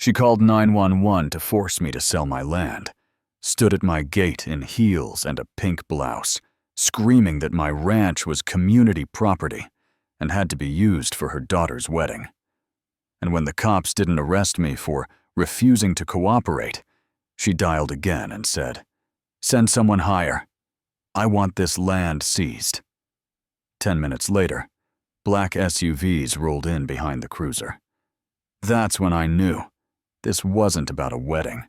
She called 911 to force me to sell my land, stood at my gate in heels and a pink blouse, screaming that my ranch was community property and had to be used for her daughter's wedding. And when the cops didn't arrest me for refusing to cooperate, she dialed again and said, "Send someone higher. I want this land seized." 10 minutes later, black SUVs rolled in behind the cruiser. That's when I knew this wasn't about a wedding.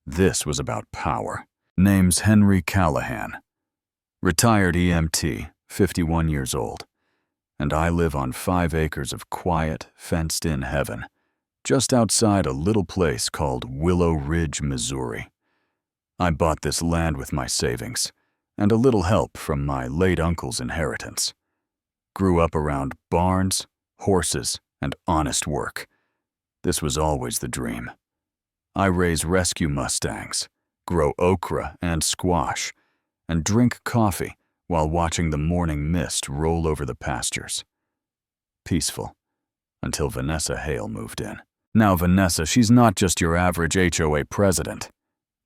This was about power. Name's Henry Callahan. Retired EMT, 51 years old. And I live on 5 acres of quiet, fenced-in heaven, just outside a little place called Willow Ridge, Missouri. I bought this land with my savings and a little help from my late uncle's inheritance. Grew up around barns, horses, and honest work. This was always the dream. I raise rescue mustangs, grow okra and squash, and drink coffee while watching the morning mist roll over the pastures. Peaceful, until Vanessa Hale moved in. Now Vanessa, she's not just your average HOA president.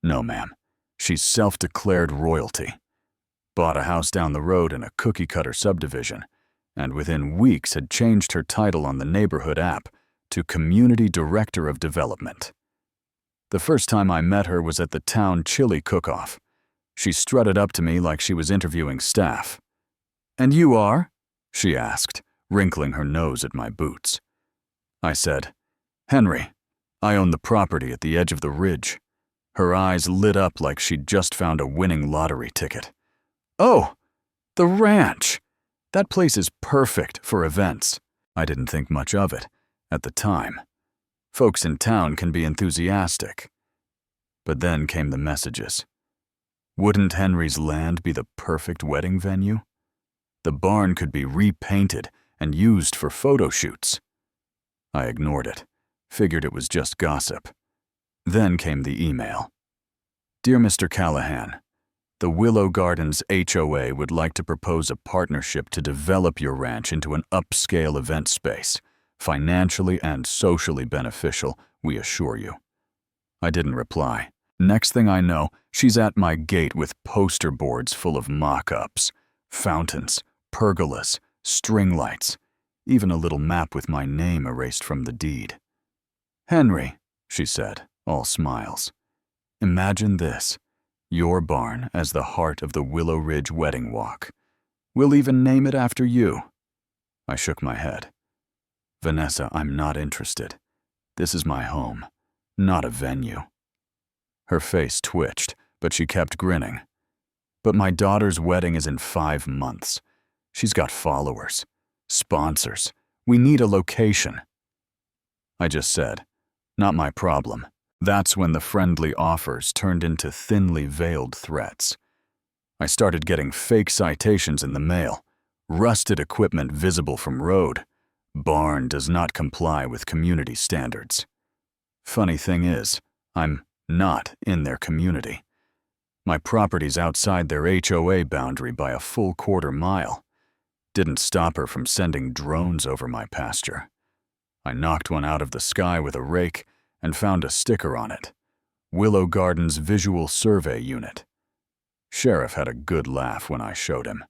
No, ma'am. She's self-declared royalty. Bought a house down the road in a cookie-cutter subdivision, and within weeks had changed her title on the neighborhood app to Community Director of Development. The first time I met her was at the town chili cook-off. She strutted up to me like she was interviewing staff. "And you are?" she asked, wrinkling her nose at my boots. I said, "Henry, I own the property at the edge of the ridge." Her eyes lit up like she'd just found a winning lottery ticket. "Oh, the ranch! That place is perfect for events." I didn't think much of it at the time. Folks in town can be enthusiastic. But then came the messages. Wouldn't Henry's land be the perfect wedding venue? The barn could be repainted and used for photo shoots. I ignored it, figured it was just gossip. Then came the email. "Dear Mr. Callahan, the Willow Gardens HOA would like to propose a partnership to develop your ranch into an upscale event space, financially and socially beneficial, we assure you." I didn't reply. Next thing I know, she's at my gate with poster boards full of mock-ups, fountains, pergolas, string lights, even a little map with my name erased from the deed. "Henry," she said, all smiles. "Imagine this, your barn as the heart of the Willow Ridge Wedding Walk. We'll even name it after you." I shook my head. "Vanessa, I'm not interested. This is my home, not a venue." Her face twitched, but she kept grinning. "But my daughter's wedding is in 5 months. She's got followers, sponsors. We need a location." I just said, "Not my problem." That's when the friendly offers turned into thinly veiled threats. I started getting fake citations in the mail, rusted equipment visible from road. Barn does not comply with community standards. Funny thing is, I'm not in their community. My property's outside their HOA boundary by a full quarter-mile. Didn't stop her from sending drones over my pasture. I knocked one out of the sky with a rake and found a sticker on it. Willow Gardens Visual Survey Unit. Sheriff had a good laugh when I showed him.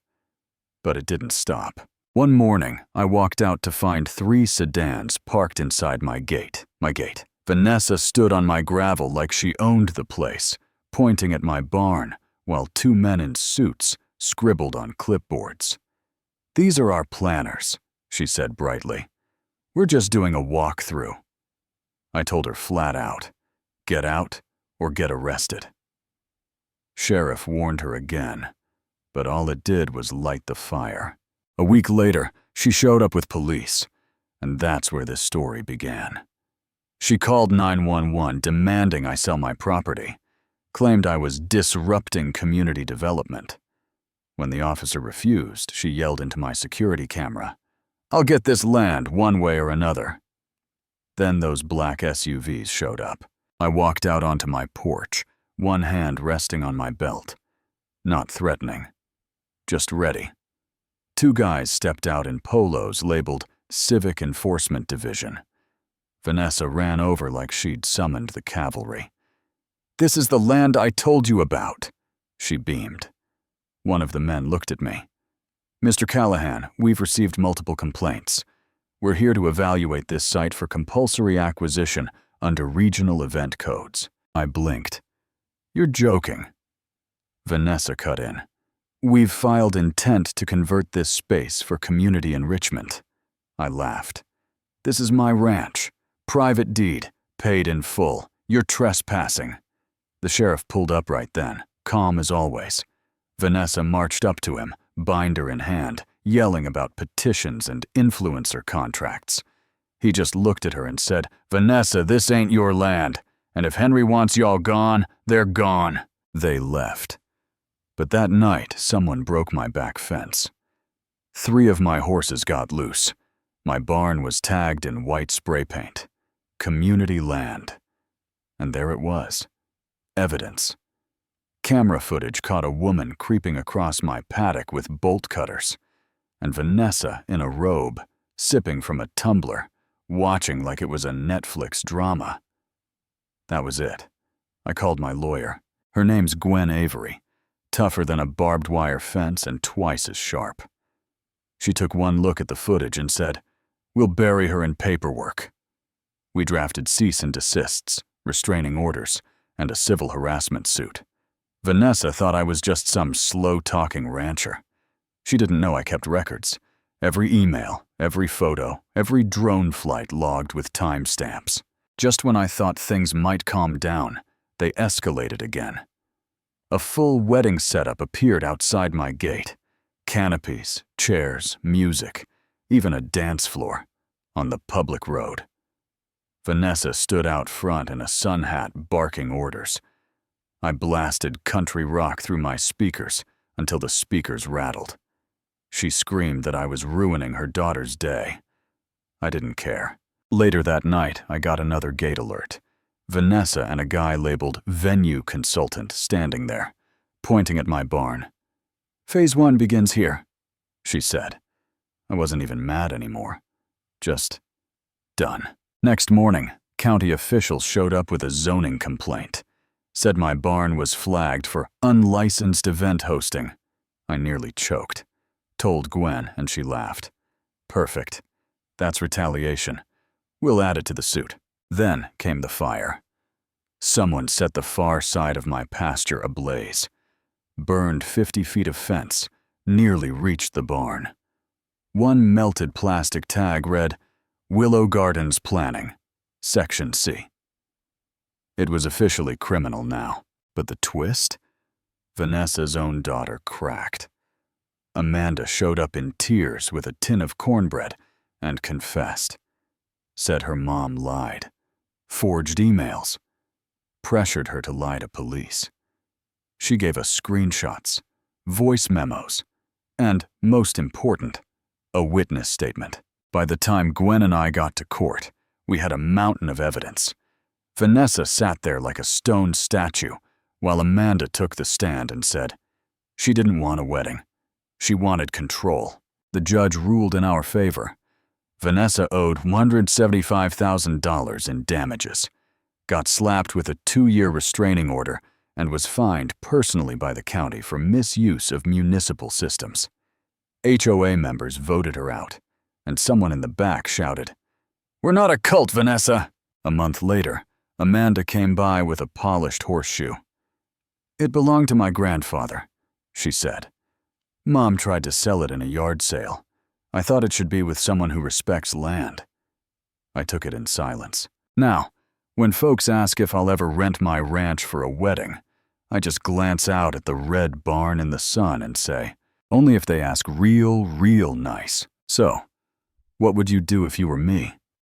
But it didn't stop. One morning, I walked out to find 3 sedans parked inside my gate. Vanessa stood on my gravel like she owned the place, pointing at my barn, while 2 men in suits scribbled on clipboards. "These are our planners," she said brightly. "We're just doing a walkthrough." I told her flat out, get out or get arrested. Sheriff warned her again, but all it did was light the fire. A week later, she showed up with police, and that's where this story began. She called 911 demanding I sell my property, claimed I was disrupting community development. When the officer refused, she yelled into my security camera, "I'll get this land one way or another." Then those black SUVs showed up. I walked out onto my porch, one hand resting on my belt. Not threatening, just ready. 2 guys stepped out in polos labeled Civic Enforcement Division. Vanessa ran over like she'd summoned the cavalry. "This is the land I told you about," she beamed. One of the men looked at me. "Mr. Callahan, we've received multiple complaints. We're here to evaluate this site for compulsory acquisition under regional event codes." I blinked. "You're joking." Vanessa cut in. "We've filed intent to convert this space for community enrichment." I laughed. "This is my ranch. Private deed, paid in full. You're trespassing." The sheriff pulled up right then, calm as always. Vanessa marched up to him, binder in hand, yelling about petitions and influencer contracts. He just looked at her and said, "Vanessa, this ain't your land, and if Henry wants y'all gone, they're gone." They left. But that night, someone broke my back fence. 3 of my horses got loose. My barn was tagged in white spray paint. Community land. And there it was. Evidence. Camera footage caught a woman creeping across my paddock with bolt cutters, and Vanessa in a robe, sipping from a tumbler, watching like it was a Netflix drama. That was it. I called my lawyer. Her name's Gwen Avery, tougher than a barbed wire fence and twice as sharp. She took one look at the footage and said, "We'll bury her in paperwork." We drafted cease and desists, restraining orders, and a civil harassment suit. Vanessa thought I was just some slow-talking rancher. She didn't know I kept records. Every email, every photo, every drone flight logged with timestamps. Just when I thought things might calm down, they escalated again. A full wedding setup appeared outside my gate. Canopies, chairs, music, even a dance floor, on the public road. Vanessa stood out front in a sun hat barking orders. I blasted country rock through my speakers until the speakers rattled. She screamed that I was ruining her daughter's day. I didn't care. Later that night, I got another gate alert. Vanessa and a guy labeled venue consultant standing there, pointing at my barn. "Phase 1 begins here," she said. I wasn't even mad anymore. Just done. Next morning, county officials showed up with a zoning complaint. Said my barn was flagged for unlicensed event hosting. I nearly choked. Told Gwen, and she laughed. "Perfect. That's retaliation. We'll add it to the suit." Then came the fire. Someone set the far side of my pasture ablaze. Burned 50 feet of fence, nearly reached the barn. One melted plastic tag read, "Willow Gardens Planning, Section C." It was officially criminal now, but the twist? Vanessa's own daughter cracked. Amanda showed up in tears with a tin of cornbread and confessed. Said her mom lied. Forged emails. Pressured her to lie to police. She gave us screenshots, voice memos, and, most important, a witness statement. By the time Gwen and I got to court, we had a mountain of evidence. Vanessa sat there like a stone statue, while Amanda took the stand and said, she didn't want a wedding. She wanted control. The judge ruled in our favor. Vanessa owed $175,000 in damages, got slapped with a 2-year restraining order, and was fined personally by the county for misuse of municipal systems. HOA members voted her out, and someone in the back shouted, "We're not a cult, Vanessa!" A month later, Amanda came by with a polished horseshoe. "It belonged to my grandfather," she said. "Mom tried to sell it in a yard sale. I thought it should be with someone who respects land." I took it in silence. Now, when folks ask if I'll ever rent my ranch for a wedding, I just glance out at the red barn in the sun and say, only if they ask real nice. So, what would you do if you were me?